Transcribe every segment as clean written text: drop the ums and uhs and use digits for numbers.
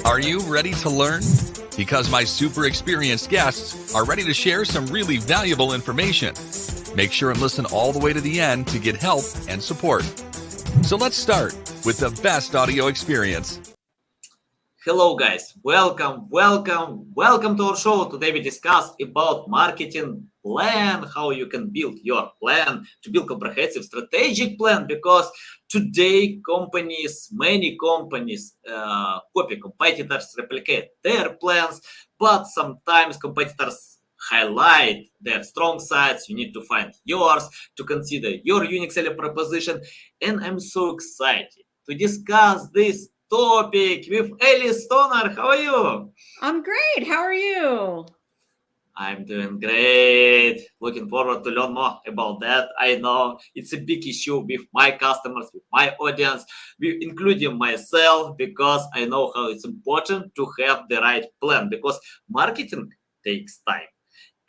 Are you ready to learn? Because my super experienced guests are ready to share some really valuable information. Make sure and listen all the way to the end to get help and support. So let's start with the best audio experience. Hello guys, welcome to our show. Today we discuss about marketing plan, how you can build your plan, to build comprehensive strategic plan, because today many companies copy competitors, replicate their plans, but sometimes competitors highlight their strong sides. You need to find yours, to consider your unique selling proposition, and I'm so excited to discuss this topic with Elyse Stoner. How are you? I'm great. How are you? I'm doing great. Looking forward to learn more about that. I know it's a big issue with my customers, with my audience, including myself, because I know how it's important to have the right plan, because marketing takes time.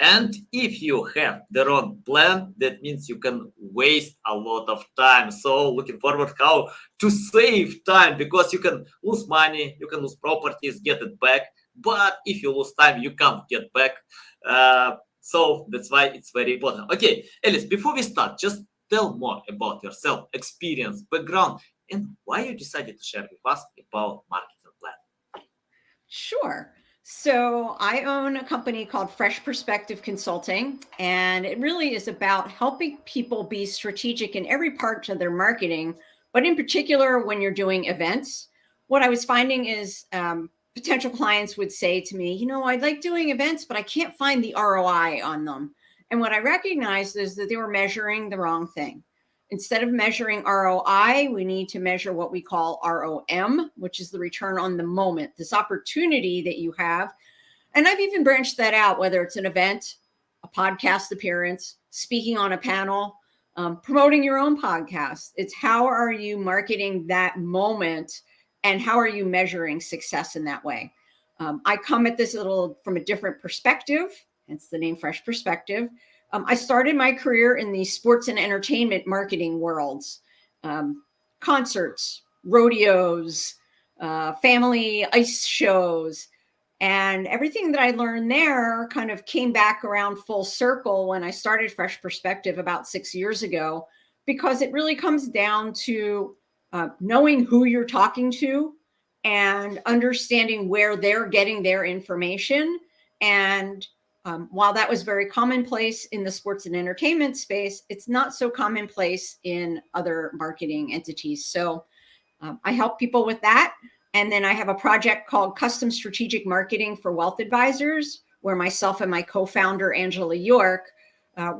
And if you have the wrong plan, that means you can waste a lot of time. So looking forward how to save time, because you can lose money, you can lose properties, get it back. But if you lose time, you can't get back. So that's why it's very important. Okay, Elyse, before we start, just tell more about yourself, experience, background, and why you decided to share with us about marketing plan. Sure. So I own a company called Fresh Perspective Consulting, and it really is about helping people be strategic in every part of their marketing, but in particular, when you're doing events. What I was finding is potential clients would say to me, I like doing events, but I can't find the ROI on them. And what I recognized is that they were measuring the wrong thing. Instead of measuring ROI, we need to measure what we call ROM, which is the return on the moment, this opportunity that you have. And I've even branched that out, whether it's an event, a podcast appearance, speaking on a panel, promoting your own podcast. It's how are you marketing that moment and how are you measuring success in that way? I come at this a little from a different perspective, hence the name Fresh Perspective. I started my career in the sports and entertainment marketing worlds, concerts, rodeos, family ice shows, and everything that I learned there kind of came back around full circle when I started Fresh Perspective about 6 years ago, because it really comes down to knowing who you're talking to and understanding where they're getting their information. And while that was very commonplace in the sports and entertainment space, it's not so commonplace in other marketing entities. So I help people with that. And then I have a project called Custom Strategic Marketing for Wealth Advisors, where myself and my co-founder, Angela York,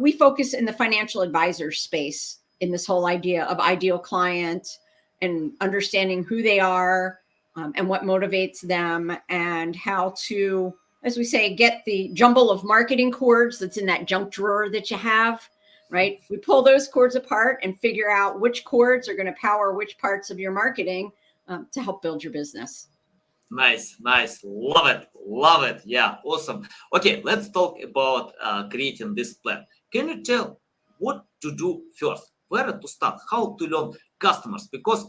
we focus in the financial advisor space in this whole idea of ideal client and understanding who they are and what motivates them and how to, as we say, get the jumble of marketing cords that's in that junk drawer that you have, right? We pull those cords apart and figure out which cords are going to power which parts of your marketing to help build your business. Nice. Love it. Yeah, awesome. Okay, let's talk about creating this plan. Can you tell what to do first? Where to start? How to learn customers? Because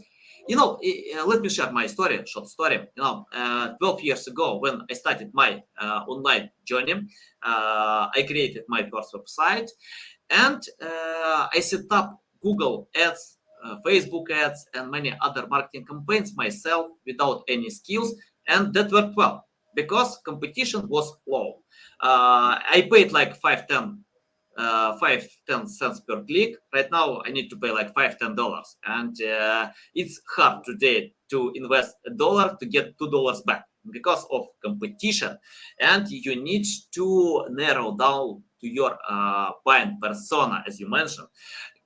let me share my story, short story. 12 years ago, when I started my online journey, I created my first website, and I set up Google Ads, Facebook ads, and many other marketing campaigns myself without any skills, and that worked well because competition was low. I paid like 5-10 cents per click. Right now I need to pay like $5-10, and it's hard today to invest $1 to get $2 back because of competition. And you need to narrow down to your buying persona, as you mentioned.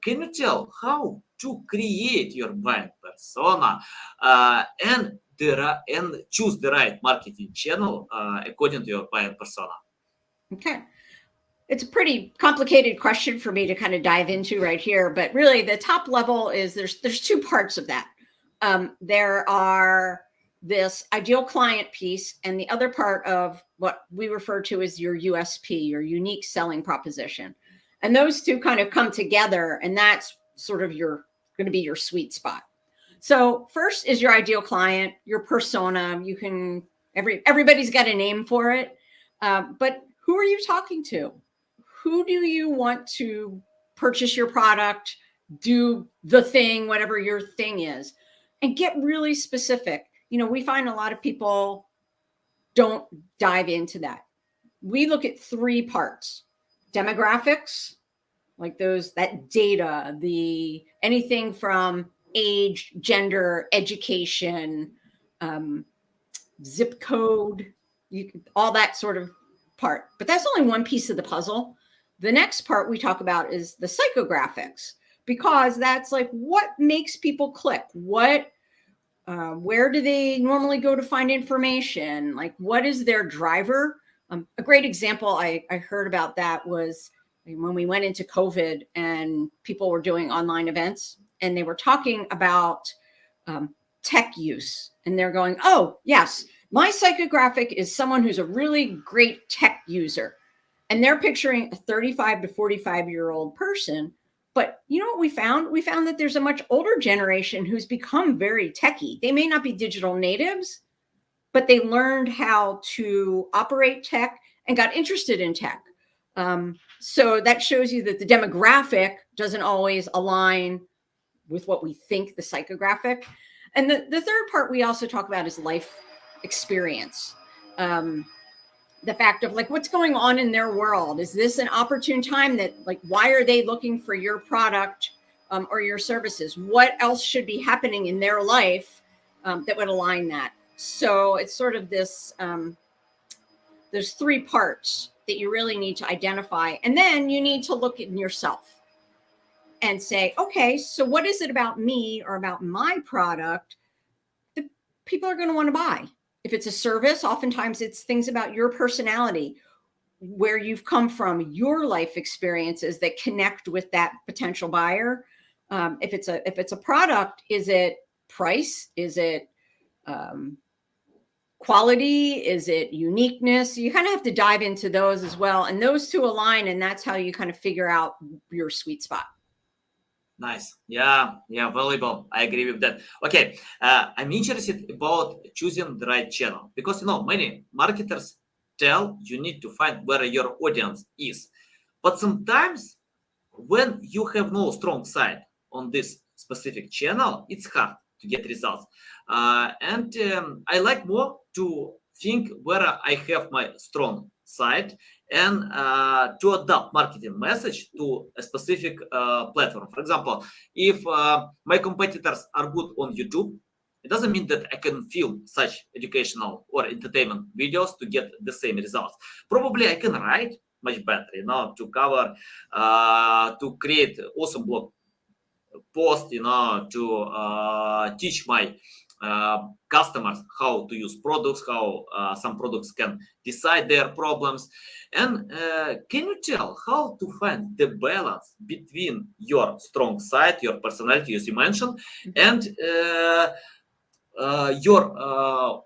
Can you tell how to create your buying persona and choose the right marketing channel according to your buying persona? Okay. It's a pretty complicated question for me to kind of dive into right here, but really the top level is there's two parts of that. There are this ideal client piece and the other part of what we refer to as your USP, your unique selling proposition. And those two kind of come together, and that's sort of going to be your sweet spot. So first is your ideal client, your persona. You can everybody's got a name for it. But who are you talking to? Who do you want to purchase your product, do the thing, whatever your thing is, and get really specific. We find a lot of people don't dive into that. We look at 3 parts: demographics, like that data, anything from age, gender, education, zip code, all that sort of part. But that's only one piece of the puzzle. The next part we talk about is the psychographics, because that's like what makes people click. Where do they normally go to find information? Like, what is their driver? A great example I heard about that was when we went into COVID and people were doing online events, and they were talking about tech use. And they're going, oh, yes, my psychographic is someone who's a really great tech user. And they're picturing a 35 to 45-year-old person. But you know what we found? We found that there's a much older generation who's become very techie. They may not be digital natives, but they learned how to operate tech and got interested in tech. So that shows you that the demographic doesn't always align with what we think the psychographic. And the third part we also talk about is life experience. The fact of like, what's going on in their world? Is this an opportune time that, like, why are they looking for your product or your services? What else should be happening in their life that would align that? So it's sort of this, there's 3 parts that you really need to identify. And then you need to look in yourself and say, okay, so what is it about me or about my product that people are going to want to buy? If it's a service, oftentimes it's things about your personality, where you've come from, your life experiences that connect with that potential buyer. If it's a product, is it price? Is it quality? Is it uniqueness? You kind of have to dive into those as well. And those 2 align, and that's how you kind of figure out your sweet spot. Nice. Yeah, valuable. I agree with that. Okay, I'm interested about choosing the right channel, because many marketers tell you need to find where your audience is, but sometimes when you have no strong site on this specific channel, it's hard to get results. And I like more to think where I have my strong site and to adapt marketing message to a specific platform. For example, if my competitors are good on YouTube, it doesn't mean that I can film such educational or entertainment videos to get the same results. Probably I can write much better, to cover, to create awesome blog post, to teach my customers how to use products, how some products can decide their problems. And can you tell how to find the balance between your strong side, your personality, as you mentioned, and your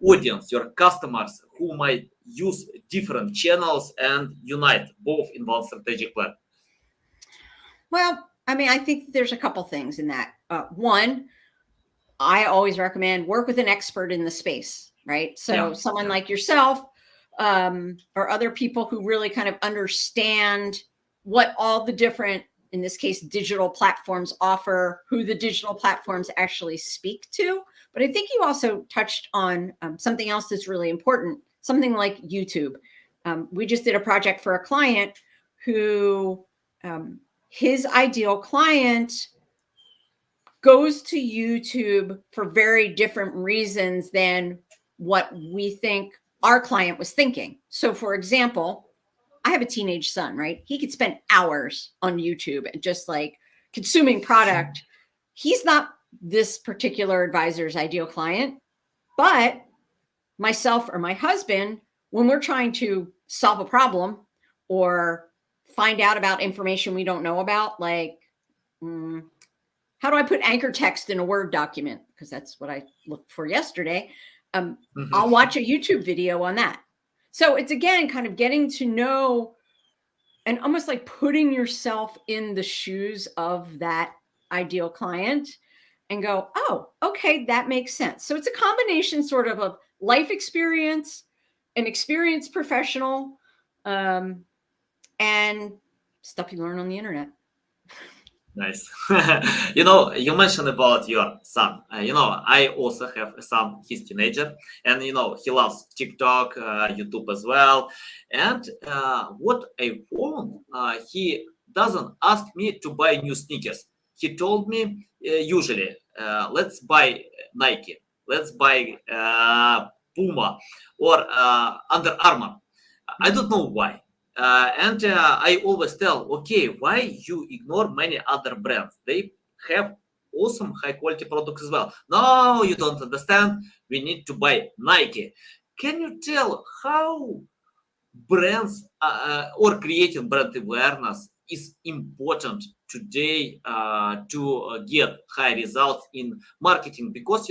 audience, your customers who might use different channels and unite both in one strategic plan? Well, I mean, I think there's a couple things in that. One, I always recommend work with an expert in the space, right? So someone like yourself or other people who really kind of understand what all the different, in this case, digital platforms offer, who the digital platforms actually speak to. But I think you also touched on something else that's really important, something like YouTube. We just did a project for a client who his ideal client goes to YouTube for very different reasons than what we think our client was thinking. So for example, I have a teenage son, right? He could spend hours on YouTube and just like consuming product. He's not this particular advisor's ideal client, but myself or my husband, when we're trying to solve a problem or find out about information we don't know about, like, how do I put anchor text in a Word document? Because that's what I looked for yesterday. I'll watch a YouTube video on that. So it's, again, kind of getting to know and almost like putting yourself in the shoes of that ideal client and go, oh, okay, that makes sense. So it's a combination sort of life experience, an experienced professional, and stuff you learn on the internet. Nice. You mentioned about your son. I also have a son. He's teenager, and he loves TikTok, YouTube as well. And what I found, he doesn't ask me to buy new sneakers. He told me usually, let's buy Nike, let's buy Puma or Under Armour. I don't know why. And I always tell, okay, why you ignore many other brands? They have awesome high quality products as well. No, you don't understand. We need to buy Nike. Can you tell how brands or creating brand awareness is important today to get high results in marketing? Because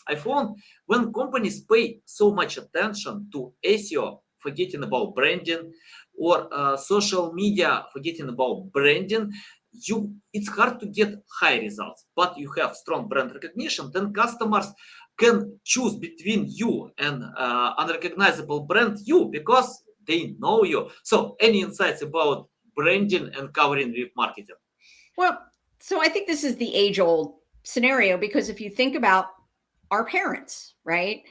I found when companies pay so much attention to SEO, forgetting about branding, or social media, forgetting about branding, it's hard to get high results. But you have strong brand recognition, then customers can choose between you and unrecognizable brand you, because they know you. So any insights about branding and covering with marketing? Well, so I think this is the age-old scenario, because if you think about our parents, right?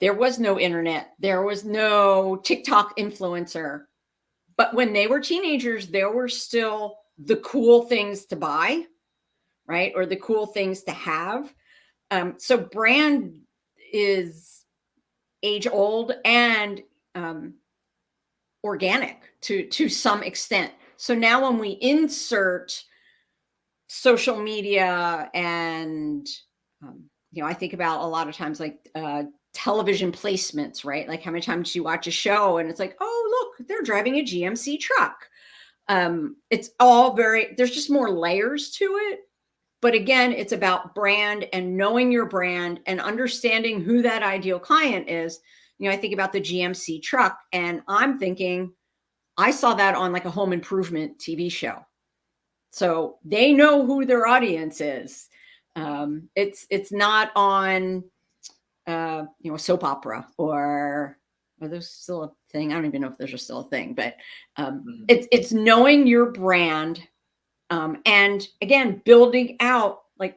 There was no internet, there was no TikTok influencer, but when they were teenagers, there were still the cool things to buy, right? Or the cool things to have. So brand is age old and organic to some extent. So now when we insert social media and, I think about a lot of times like television placements, right? Like how many times you watch a show and it's like, oh, look, they're driving a GMC truck. It's all there's just more layers to it. But again, it's about brand and knowing your brand and understanding who that ideal client is. I think about the GMC truck and I'm thinking, I saw that on like a home improvement TV show. So they know who their audience is. It's not on, a soap opera or there's still a thing. I don't even know if there's still a thing, but it's knowing your brand. And again, building out like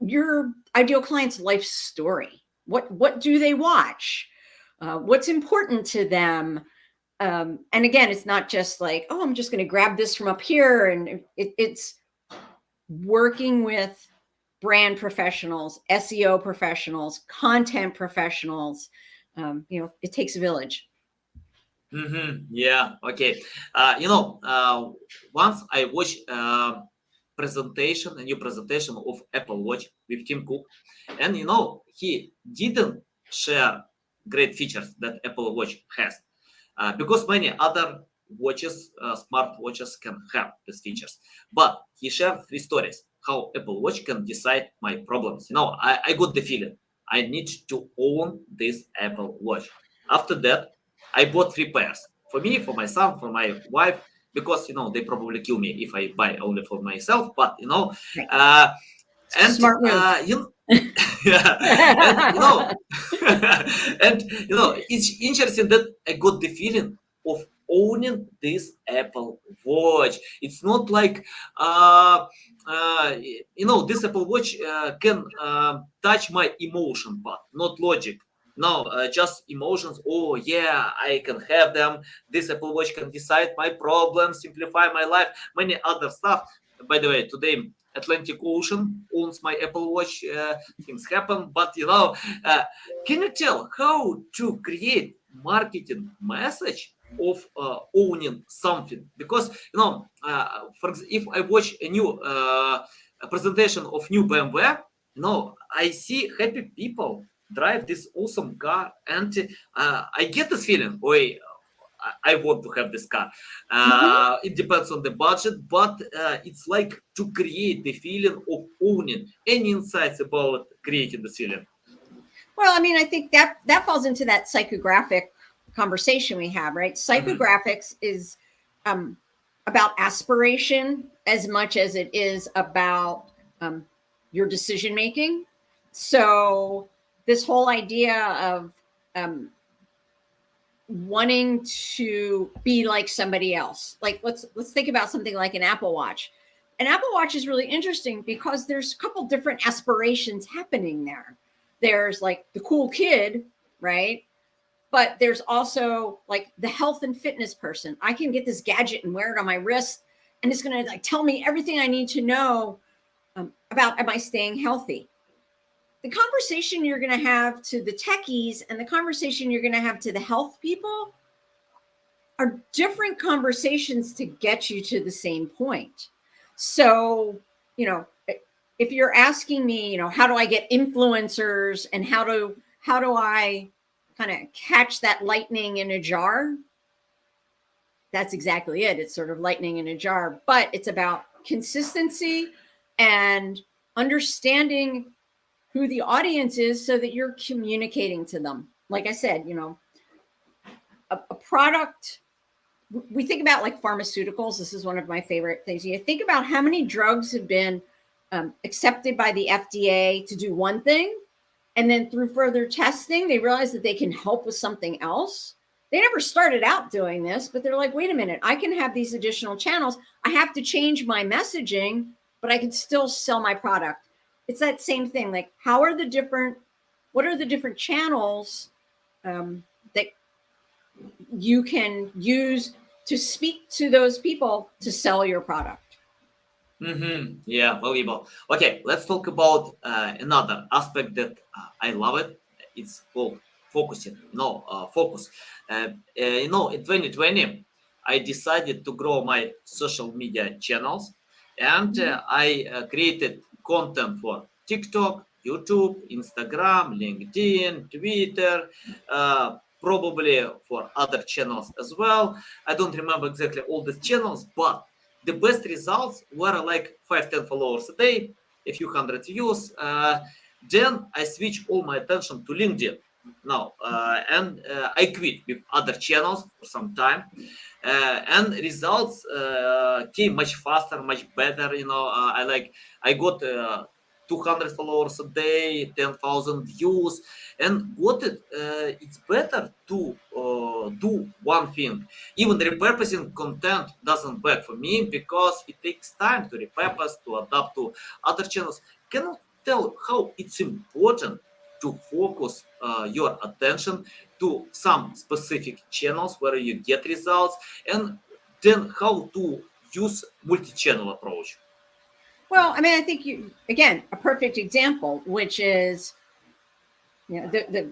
your ideal client's life story. What do they watch? What's important to them? And again, it's not just like, oh, I'm just going to grab this from up here. And it's working with brand professionals, SEO professionals, content professionals. It takes a village. Yeah. Okay. Once I watched a new presentation of Apple Watch with Tim Cook, and he didn't share great features that Apple Watch has, because many other watches, smart watches, can have these features. But he shared 3 stories how Apple Watch can decide my problems. I got the feeling I need to own this Apple Watch. After that, I bought 3 pairs for me, for my son, for my wife, because they probably kill me if I buy only for myself. But and smart move. yeah, and it's interesting that I got the feeling of owning this Apple Watch. It's not like this Apple Watch can touch my emotion part, not logic. No, just emotions. Oh yeah, I can have them. This Apple Watch can decide my problems, simplify my life, many other stuff. By the way, today Atlantic Ocean owns my Apple Watch. Things happen, but can you tell how to create marketing message of owning something? Because if I watch a new presentation of new BMW, I see happy people drive this awesome car, and I get this feeling, I want to have this car. It depends on the budget, but it's like to create the feeling of owning. Any insights about creating the feeling? Well, I mean, I think that falls into that psychographic conversation we have, right? Psychographics is about aspiration as much as it is about your decision making. So this whole idea of wanting to be like somebody else. Like let's think about something like an Apple Watch. An Apple Watch is really interesting because there's a couple different aspirations happening there. There's like the cool kid, right? But there's also like the health and fitness person. I can get this gadget and wear it on my wrist, and it's going to like tell me everything I need to know about, am I staying healthy? The conversation you're going to have to the techies and the conversation you're going to have to the health people are different conversations to get you to the same point. So, you know, if you're asking me, you know, how do I get influencers and how do I kind of catch that lightning in a jar? That's exactly it. It's sort of lightning in a jar, but it's about consistency and understanding who the audience is so that you're communicating to them. Like I said, you know, a product, we think about like pharmaceuticals. This is one of my favorite things. You think about how many drugs have been accepted by the FDA to do one thing, and then through further testing, they realize that they can help with something else. They never started out doing this, but they're like, wait a minute, I can have these additional channels. I have to change my messaging, but I can still sell my product. It's that same thing. Like, what are the different channels that you can use to speak to those people to sell your product? Yeah, valuable. Okay, let's talk about another aspect that I love it. It's called focusing. Focus. In 2020, I decided to grow my social media channels, and I created content for TikTok, YouTube, Instagram, LinkedIn, Twitter, probably for other channels as well. I don't remember exactly all the channels, but the best results were like 5-10 followers a day, a few hundred views. Then I switched all my attention to LinkedIn now, and I quit with other channels for some time, and results came much faster, much better. I got 200 followers a day, 10,000 views, and what it's better to do one thing. Even repurposing content doesn't work for me because it takes time to repurpose, to adapt to other channels. Can you tell how it's important to focus your attention to some specific channels where you get results, and then how to use multi-channel approach? Well, I mean, I think you, again, a perfect example, which is, you know, the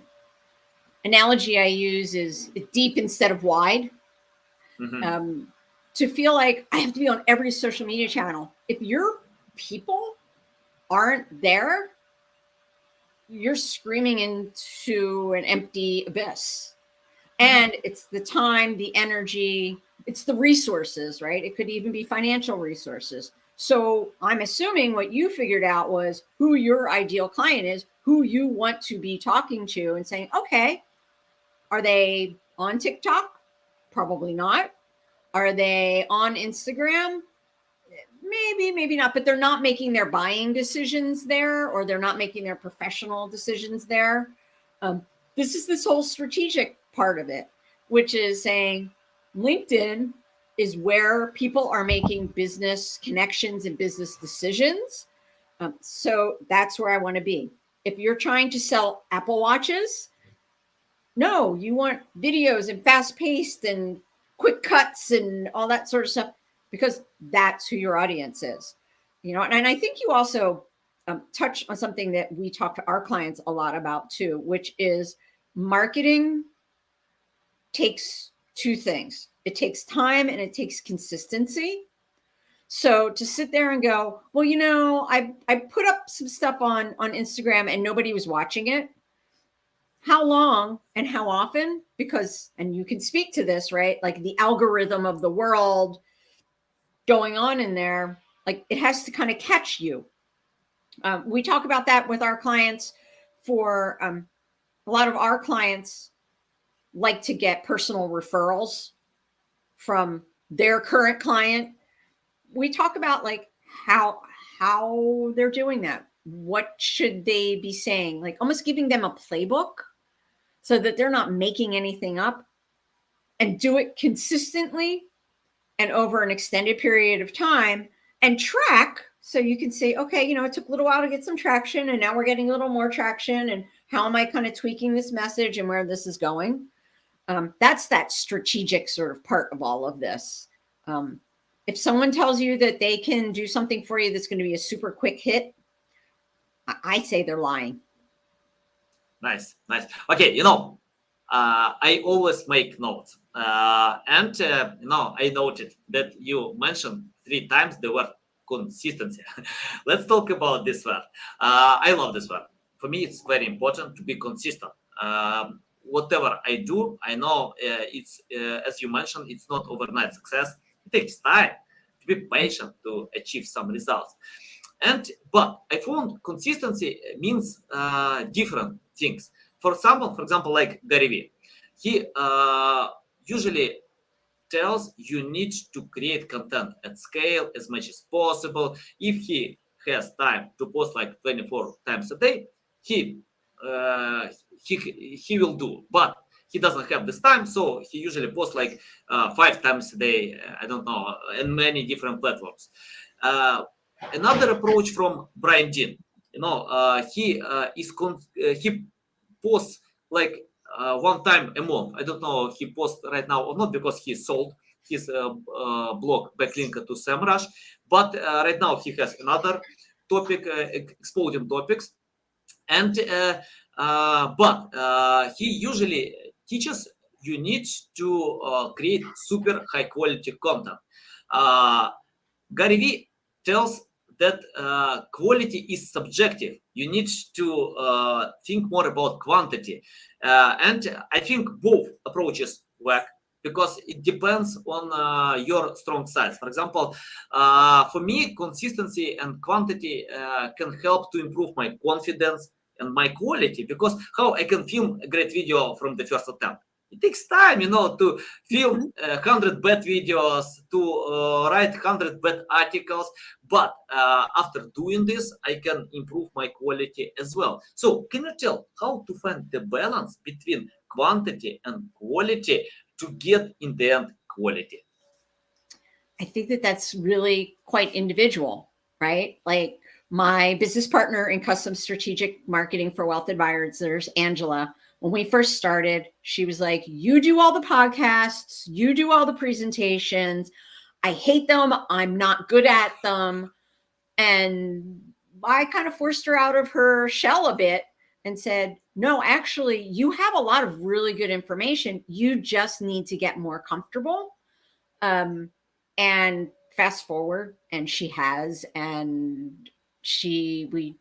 analogy I use is deep instead of wide. To feel like I have to be on every social media channel. If your people aren't there, you're screaming into an empty abyss. And it's the time, the energy, it's the resources, right? It could even be financial resources. So I'm assuming what you figured out was who your ideal client is, who you want to be talking to, and saying, okay, are they on TikTok? Probably not. Are they on Instagram? Maybe not, but they're not making their buying decisions there, or they're not making their professional decisions there. This is this whole strategic part of it, which is saying LinkedIn is where people are making business connections and business decisions. So that's where I want to be. If you're trying to sell Apple Watches, no, you want videos and fast paced and quick cuts and all that sort of stuff, because that's who your audience is. You know, and I think you also touch on something that we talk to our clients a lot about too, which is marketing takes two things. It takes time and it takes consistency. So to sit there and go, well, you know, I put up some stuff on Instagram and nobody was watching it. How long and how often? Because, and you can speak to this, right? Like the algorithm of the world going on in there, like it has to kind of catch you. We talk about that with our clients. For a lot of our clients like to get personal referrals from their current client. We talk about like how they're doing that. what should they be saying? Like almost giving them a playbook so that they're not making anything up, and do it consistently and over an extended period of time, and track. So you can say, okay, you know, it took a little while to get some traction and now we're getting a little more traction. And how am I kind of tweaking this message and where this is going? That's that strategic sort of part of all of this. If someone tells you that they can do something for you that's going to be a super quick hit, I say they're lying. Nice. Okay, you know, I always make notes. And you know, I noted that you mentioned 3 times the word consistency. Let's talk about this word. I love this word. For me, it's very important to be consistent. Whatever I do, I know it's, as you mentioned, it's not overnight success. It takes time to be patient to achieve some results. But I found consistency means different things. For example, like Gary Vee, he usually tells you need to create content at scale as much as possible. If he has time to post like 24 times a day, he will do. But he doesn't have this time, so he usually posts like 5 times a day. I don't know, in many different platforms. Another approach from Brian Dean, you know, he posts like 1 time a month. I don't know if he posts right now or not because he sold his blog backlink to SEMrush, but right now he has another topic, exploding topics, and but he usually teaches you need to create super high quality content. Gary Vee tells that quality is subjective. You need to think more about quantity. And I think both approaches work because it depends on your strong sides. For example, for me, consistency and quantity can help to improve my confidence and my quality, because how I can film a great video from the first attempt. It takes time, you know, to film 100 bad videos, to write 100 bad articles. But after doing this, I can improve my quality as well. So can you tell how to find the balance between quantity and quality to get in the end quality? I think that that's really quite individual, right? Like my business partner in custom strategic marketing for wealth advisors, Angela, when we first started, she was like, you do all the podcasts, you do all the presentations. I hate them. I'm not good at them. And I kind of forced her out of her shell a bit and said, no, actually, you have a lot of really good information. You just need to get more comfortable. And fast forward, and she has, and we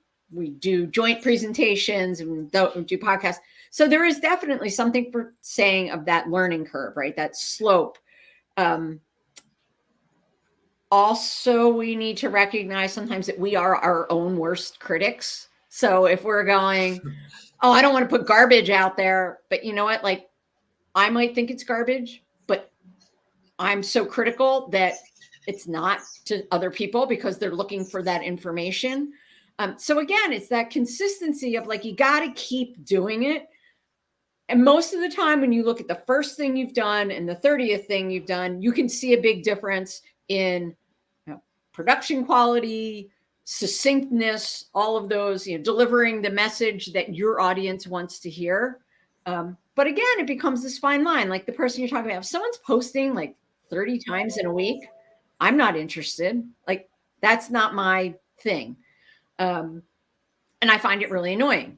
do joint presentations and do podcasts. So there is definitely something for saying of that learning curve, right? That slope. Also, we need to recognize sometimes that we are our own worst critics. So if we're going, oh, I don't want to put garbage out there, but you know what? Like, I might think it's garbage, but I'm so critical that it's not to other people because they're looking for that information. So again, it's that consistency of like, you got to keep doing it. And most of the time, when you look at the first thing you've done and the 30th thing you've done, you can see a big difference in production quality, succinctness, all of those, delivering the message that your audience wants to hear. But again, it becomes this fine line, like the person you're talking about. If someone's posting like 30 times in a week, I'm not interested. Like, that's not my thing. And I find it really annoying.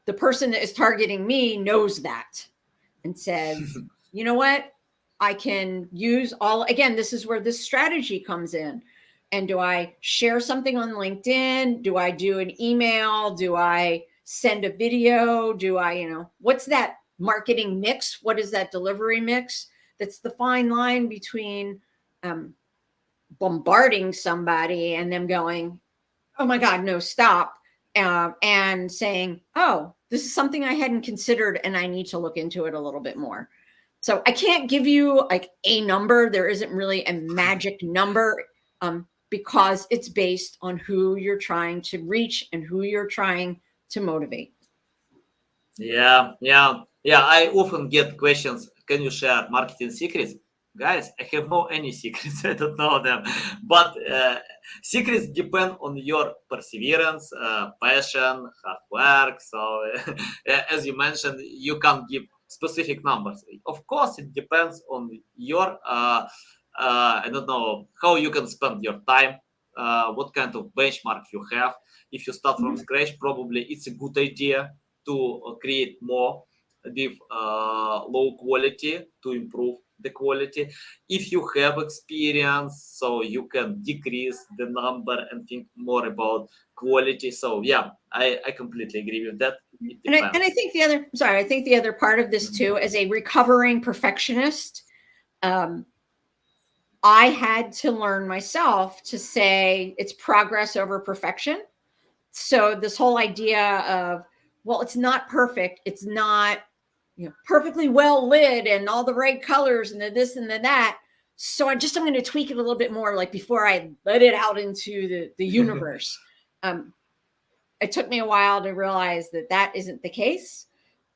The person that is targeting me knows that and says, you know what? I can use again, this is where this strategy comes in. And do I share something on LinkedIn? Do I do an email? Do I send a video? Do I, what's that marketing mix? What is that delivery mix? That's the fine line between bombarding somebody and them going, oh my God, no, stop. And saying, oh, this is something I hadn't considered and I need to look into it a little bit more. So I can't give you like a number. There isn't really a magic number because it's based on who you're trying to reach and who you're trying to motivate. Yeah. I often get questions. Can you share marketing secrets? Guys, I have no any secrets. I don't know them. But secrets depend on your perseverance, passion, hard work. So, as you mentioned, you can't give specific numbers. Of course, it depends on your, I don't know, how you can spend your time, what kind of benchmark you have. If you start from scratch, probably it's a good idea to create more with low quality to improve the quality. If you have experience, so you can decrease the number and think more about quality. So yeah, I completely agree with that. It And I depends. think I think the other part of this too, as a recovering perfectionist, I had to learn myself to say it's progress over perfection. So this whole idea of, well, it's not perfect. It's not, perfectly well lit and all the right colors and the this and the that. So I'm going to tweak it a little bit more, like before I let it out into the universe. It took me a while to realize that that isn't the case.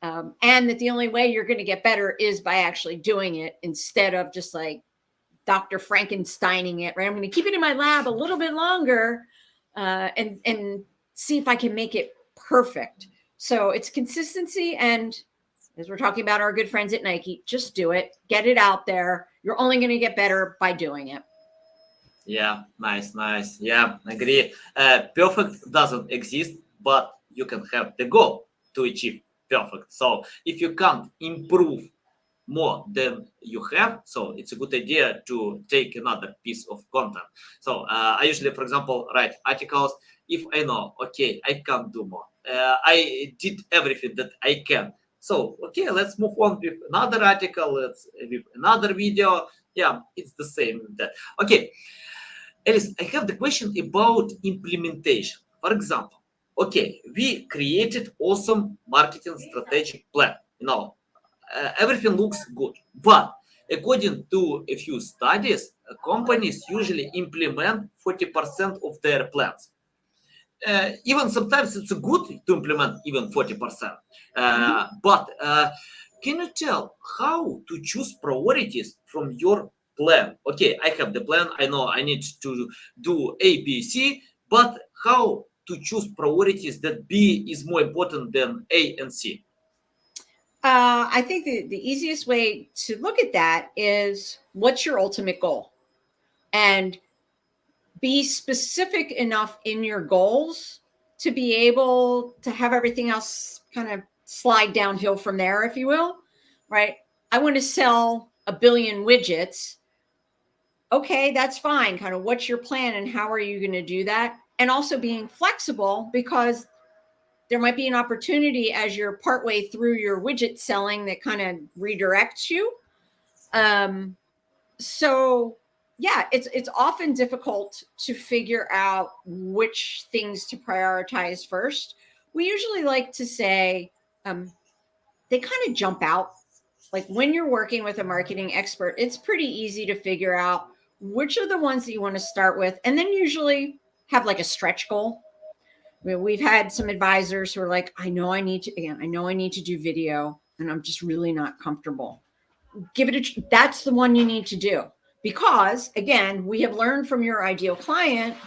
And that the only way you're going to get better is by actually doing it instead of just like Dr. Frankensteining it, right? I'm going to keep it in my lab a little bit longer and see if I can make it perfect. So it's consistency. And as we're talking about our good friends at Nike, just do it, get it out there. You're only going to get better by doing it. Yeah, nice. Yeah, agree. Perfect doesn't exist, but you can have the goal to achieve perfect. So if you can't improve more than you have, so it's a good idea to take another piece of content. So I usually, for example, write articles if I know, okay, I can't do more. I did everything that I can. So okay, let's move on with another article. Let's with another video. Yeah, it's the same with that. Okay, Alice, I have the question about implementation. For example, okay, we created awesome marketing strategic plan. Everything looks good, but according to a few studies, companies usually implement 40% of their plans. Even sometimes it's good to implement even 40%. But can you tell how to choose priorities from your plan? Okay, I have the plan. I know I need to do A, B, C, but how to choose priorities that B is more important than A and C? I think the easiest way to look at that is, what's your ultimate goal? And be specific enough in your goals to be able to have everything else kind of slide downhill from there, if you will, right? I want to sell 1 billion widgets. Okay, that's fine. Kind of what's your plan and how are you going to do that? And also being flexible, because there might be an opportunity as you're partway through your widget selling that kind of redirects you. So yeah, it's often difficult to figure out which things to prioritize first. We usually like to say they kind of jump out. Like when you're working with a marketing expert, it's pretty easy to figure out which are the ones that you want to start with, and then usually have like a stretch goal. We've had some advisors who are like, I know I need to do video, and I'm just really not comfortable. That's the one you need to do. Because again, we have learned from your ideal client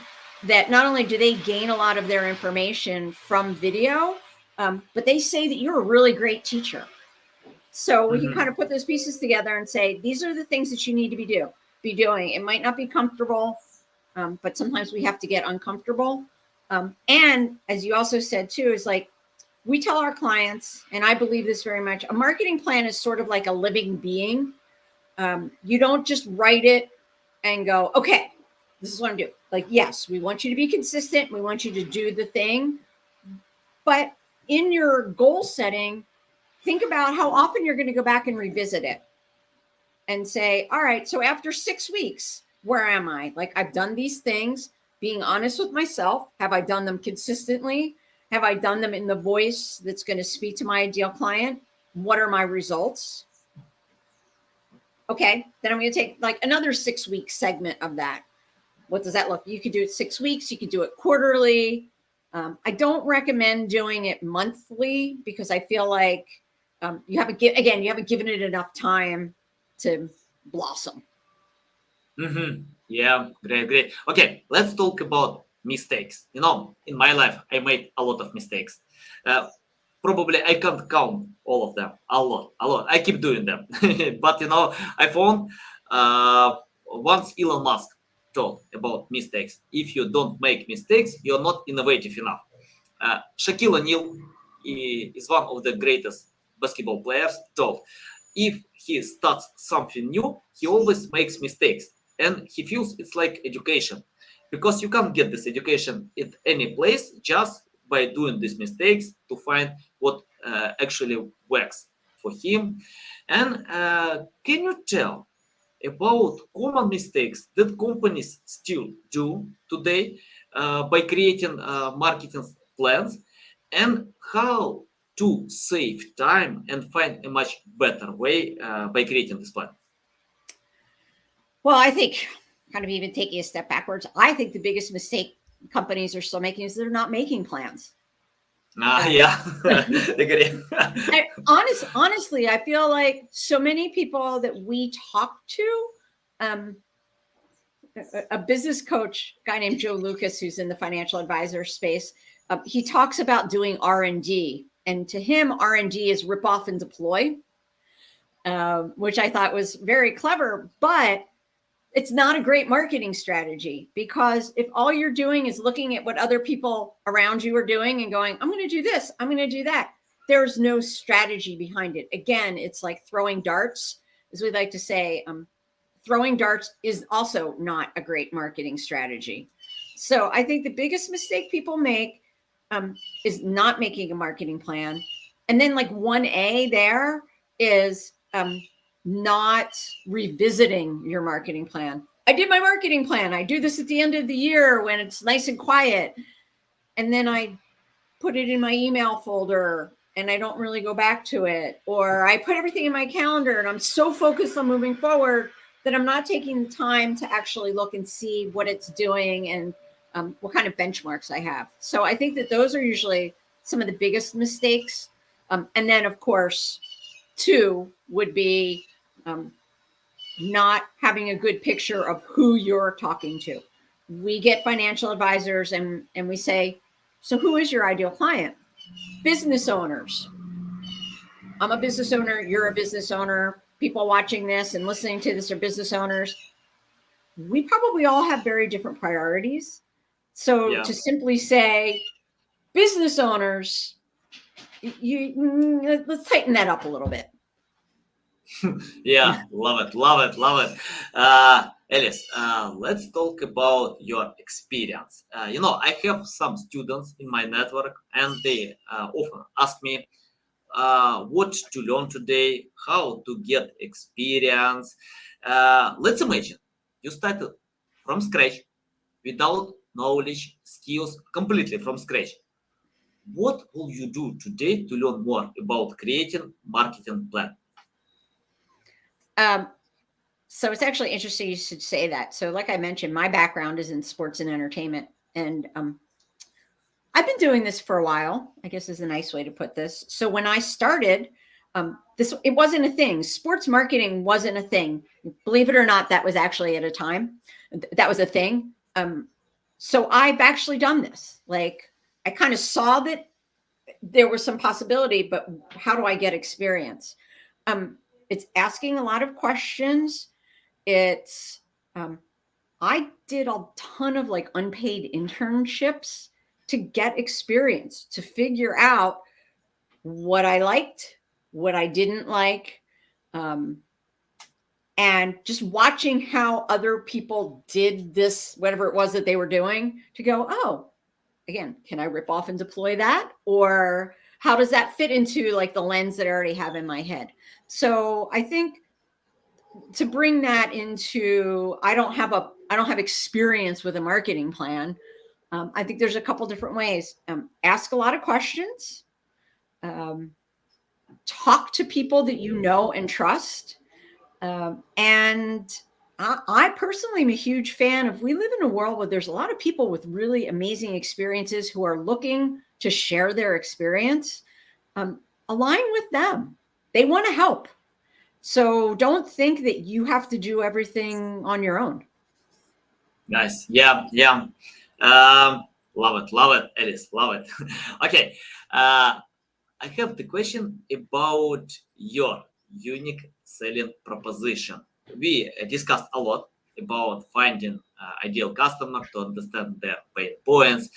that not only do they gain a lot of their information from video, but they say that you're a really great teacher. So we can kind of put those pieces together and say, these are the things that you need to be doing. It might not be comfortable, but sometimes we have to get uncomfortable. And as you also said too, is like, we tell our clients, and I believe this very much, a marketing plan is sort of like a living being. You don't just write it and go, okay, this is what I'm doing. Like, yes, we want you to be consistent. We want you to do the thing. But in your goal setting, think about how often you're going to go back and revisit it and say, all right, so after 6 weeks, where am I? Like, I've done these things, being honest with myself. Have I done them consistently? Have I done them in the voice that's going to speak to my ideal client? What are my results? Okay, then I'm going to take like another 6 week segment of that. what does that look? You could do it 6 weeks. You could do it quarterly. I don't recommend doing it monthly because I feel like you haven't given it enough time to blossom. Yeah, great. Okay, let's talk about mistakes. You know, in my life, I made a lot of mistakes. Probably I can't count all of them. A lot. I keep doing them. But you know, I found once Elon Musk told about mistakes. If you don't make mistakes, you're not innovative enough. Shaquille O'Neal is one of the greatest basketball players. Told if he starts something new, he always makes mistakes, and he feels it's like education, because you can't get this education at any place just by doing these mistakes to find what actually works for him. And can you tell about common mistakes that companies still do today by creating marketing plans, and how to save time and find a much better way by creating this plan? Well, I think kind of even taking a step backwards, I think the biggest mistake companies are still making is they're not making plans. Yeah, agree. Honestly, I feel like so many people that we talk to, a business coach, guy named Joe Lucas, who's in the financial advisor space, he talks about doing R&D, and to him, R&D is rip off and deploy, which I thought was very clever, but it's not a great marketing strategy, because if all you're doing is looking at what other people around you are doing and going, I'm going to do this, I'm going to do that, there's no strategy behind it. Again, it's like throwing darts, as we like to say. Throwing darts is also not a great marketing strategy. So I think the biggest mistake people make is not making a marketing plan. And then like 1A there is not revisiting your marketing plan. I did my marketing plan. I do this at the end of the year when it's nice and quiet. And then I put it in my email folder and I don't really go back to it. Or I put everything in my calendar and I'm so focused on moving forward that I'm not taking the time to actually look and see what it's doing and what kind of benchmarks I have. So I think that those are usually some of the biggest mistakes. And then, of course, 2 would be not having a good picture of who you're talking to. We get financial advisors and we say, so who is your ideal client? Business owners. I'm a business owner. You're a business owner. People watching this and listening to this are business owners. We probably all have very different priorities. So to simply say business owners, let's tighten that up a little bit. Yeah, love it. Elyse, let's talk about your experience. You know, I have some students in my network, and they often ask me what to learn today, how to get experience. Let's imagine you started from scratch, without knowledge, skills, completely from scratch. What will you do today to learn more about creating marketing plan? So it's actually interesting you should say that. So like I mentioned, my background is in sports and entertainment. And I've been doing this for a while, I guess is a nice way to put this. So when I started, it wasn't a thing. Sports marketing wasn't a thing. Believe it or not, that was actually at a time. That was a thing. So I've actually done this. Like I kind of saw that there was some possibility, but how do I get experience? It's asking a lot of questions. It's I did a ton of like unpaid internships to get experience, to figure out what I liked, what I didn't like, and just watching how other people did this, whatever it was that they were doing, to go, oh, again, can I rip off and deploy that? Or how does that fit into like the lens that I already have in my head? So I think to bring that into, I don't have experience with a marketing plan. I think there's a couple different ways. Ask a lot of questions. Talk to people that you know and trust. And I personally am a huge fan of, we live in a world where there's a lot of people with really amazing experiences who are looking to share their experience. Align with them. They want to help. So don't think that you have to do everything on your own. Nice. Yeah. Love it, Alice. Love it. Okay. I have the question about your unique selling proposition. We discussed a lot about finding ideal customer to understand their pain points,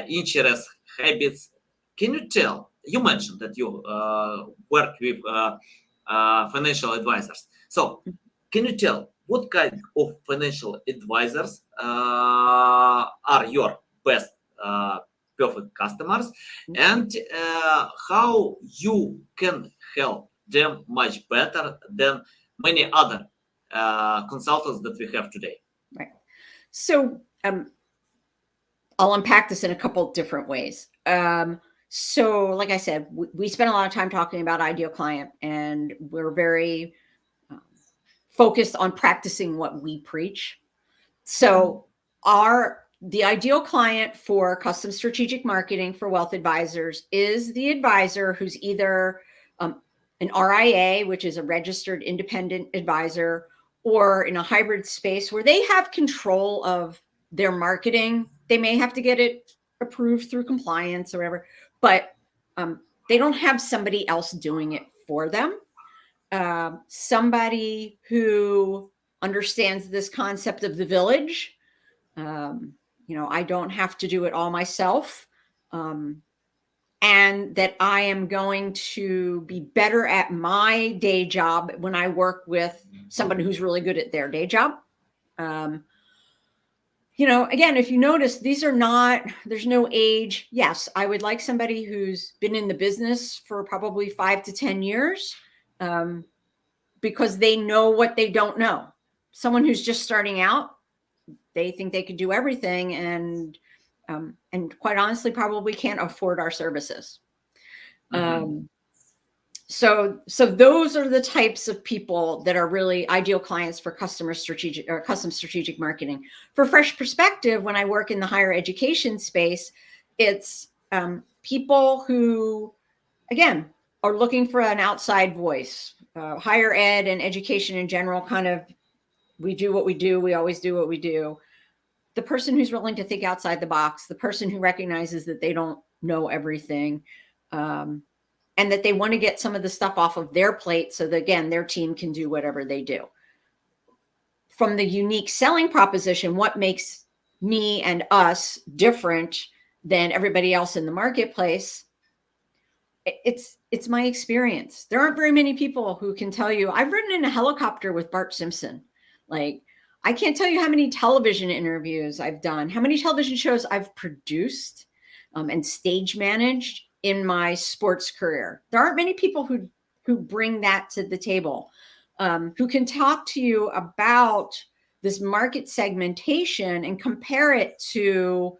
interests, habits. Can you tell? You mentioned that you work with financial advisors. So, can you tell what kind of financial advisors are your best perfect customers, and how you can help them much better than many other consultants that we have today? Right. So I'll unpack this in a couple different ways. So like I said, we spent a lot of time talking about ideal client, and we're very focused on practicing what we preach. So the ideal client for custom strategic marketing for wealth advisors is the advisor who's either an RIA, which is a registered independent advisor, or in a hybrid space where they have control of their marketing. They may have to get it approved through compliance or whatever, but they don't have somebody else doing it for them. Somebody who understands this concept of the village. I don't have to do it all myself. And that I am going to be better at my day job when I work with somebody who's really good at their day job. Again, if you notice, there's no age. Yes, I would like somebody who's been in the business for probably 5 to 10 years, because they know what they don't know. Someone who's just starting out, they think they could do everything, and quite honestly, probably can't afford our services. So those are the types of people that are really ideal clients for custom strategic marketing. For Fresh Perspective, when I work in the higher education space, it's people who, again, are looking for an outside voice. Higher ed and education in general, kind of, we do what we do. We always do what we do. The person who's willing to think outside the box, the person who recognizes that they don't know everything, and that they want to get some of the stuff off of their plate so that, again, their team can do whatever they do. From the unique selling proposition, what makes me and us different than everybody else in the marketplace, it's my experience. There aren't very many people who can tell you, I've ridden in a helicopter with Bart Simpson. Like, I can't tell you how many television interviews I've done, how many television shows I've produced and stage managed in my sports career. There aren't many people who bring that to the table, who can talk to you about this market segmentation and compare it to,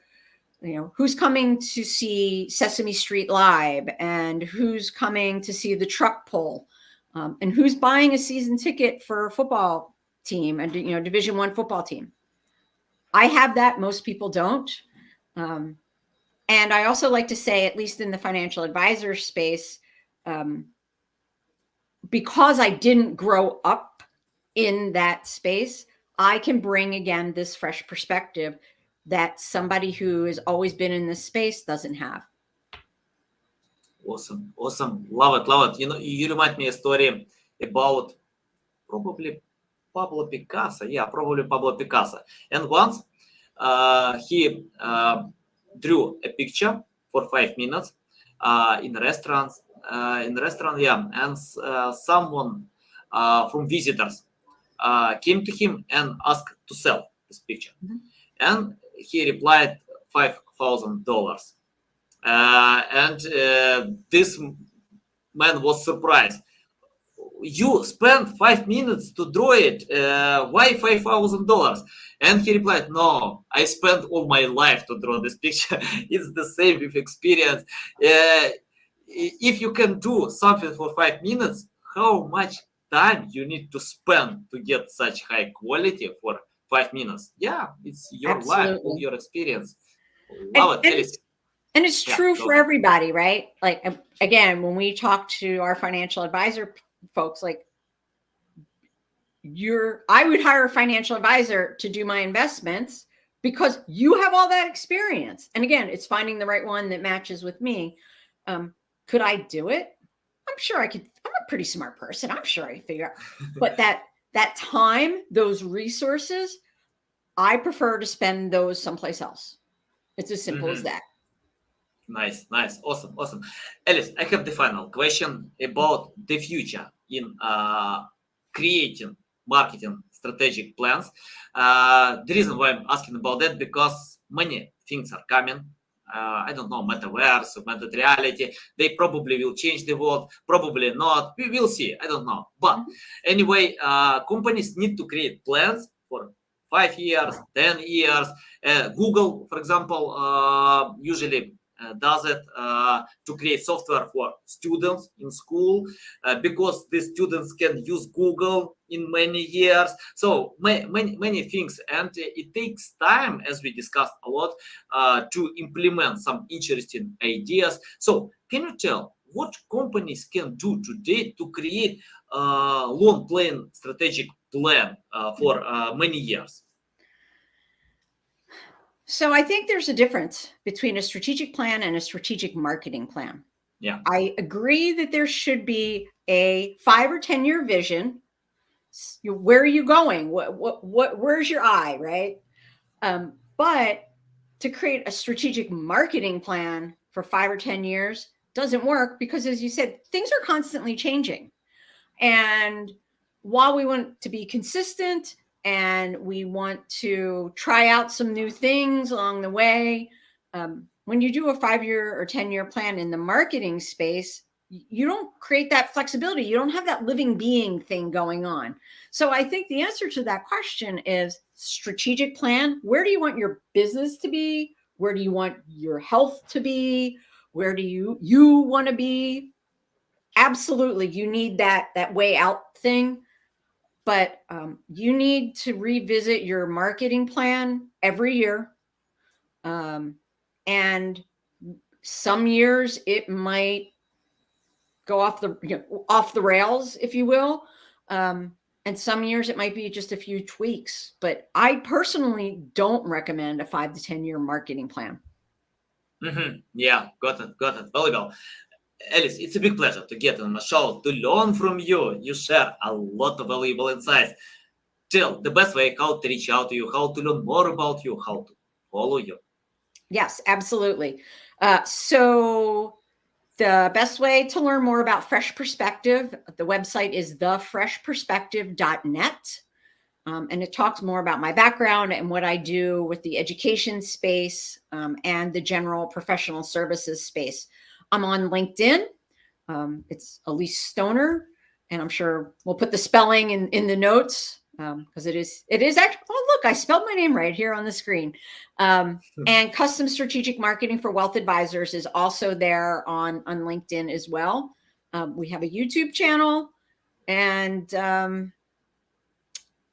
who's coming to see Sesame Street Live, and who's coming to see the truck pull, and who's buying a season ticket for a football team, and Division I football team. I have that. Most people don't. And I also like to say, at least in the financial advisor space, because I didn't grow up in that space, I can bring, again, this fresh perspective that somebody who has always been in this space doesn't have. Awesome. Love it. You remind me a story about probably Pablo Picasso. Yeah, probably Pablo Picasso. And once he drew a picture for 5 minutes in a restaurant. Yeah, and someone from visitors came to him and asked to sell this picture, and he replied $5,000. And this man was surprised. You spent 5 minutes to draw it. Why $5,000? And he replied, no, I spent all my life to draw this picture. It's the same with experience. If you can do something for 5 minutes, how much time you need to spend to get such high quality for 5 minutes. Yeah, it's your life, all Absolutely. your experience. Love it, Alice. And it's Yeah, true go for ahead. everybody, right? Like, again, when we talk to our financial advisor folks, like, I would hire a financial advisor to do my investments because you have all that experience. And again, it's finding the right one that matches with me. Could I do it? I'm sure I could. I'm a pretty smart person. I'm sure I could figure out. But that time, those resources, I prefer to spend those someplace else. It's as simple as that. Nice, awesome. Alice, I have the final question about the future in creating marketing strategic plans. The reason why I'm asking about that, because many things are coming. I don't know, metaverse, augmented reality. They probably will change the world, probably not. We will see. I don't know. But anyway, companies need to create plans for 5 years, 10 years. Google, for example, usually does it to create software for students in school because the students can use Google in many years. So many things, and it takes time, as we discussed a lot, to implement some interesting ideas. So can you tell what companies can do today to create a long-term strategic plan for many years? So I think there's a difference between a strategic plan and a strategic marketing plan. Yeah. I agree that there should be a 5 or 10-year vision. Where are you going? Where's your eye, right? But to create a strategic marketing plan for 5 or 10 years doesn't work because, as you said, things are constantly changing. And while we want to be consistent and we want to try out some new things along the way, when you do a 5-year or 10-year plan in the marketing space, you don't create that flexibility. You don't have that living being thing going on. So I think the answer to that question is strategic plan. Where do you want your business to be? Where do you want your health to be? Where do you want to be? Absolutely, you need that way out thing, but you need to revisit your marketing plan every year. And some years it might go off the rails, if you will. And some years it might be just a few tweaks. But I personally don't recommend a 5 to 10-year marketing plan. Yeah, got it. Very well. Alice, it's a big pleasure to get on the show, to learn from you. You share a lot of valuable insights. Tell the best way how to reach out to you, how to learn more about you, how to follow you. Yes, absolutely. So the best way to learn more about Fresh Perspective, the website is thefreshperspective.net. And it talks more about my background and what I do with the education space and the general professional services space. I'm on LinkedIn. It's Elyse Stoner, and I'm sure we'll put the spelling in the notes because it is actually. Oh, look, I spelled my name right here on the screen. And Custom Strategic Marketing for Wealth Advisors is also there on LinkedIn as well. We have a YouTube channel, and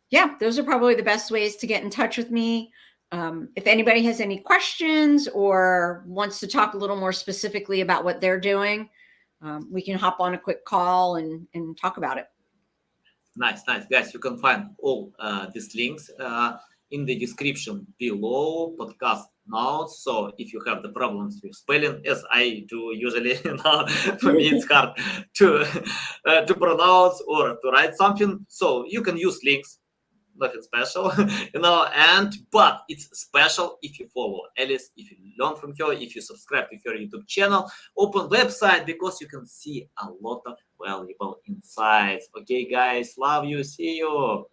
yeah, those are probably the best ways to get in touch with me. If anybody has any questions or wants to talk a little more specifically about what they're doing, we can hop on a quick call and talk about it. Nice. Guys, you can find all these links in the description below, podcast notes. So if you have the problems with spelling, as I do usually, for me it's hard to pronounce or to write something. So you can use links. Nothing special, but it's special if you follow Alice, if you learn from her, if you subscribe to her YouTube channel, open website, because you can see a lot of valuable insights. Okay, guys, love you, see you.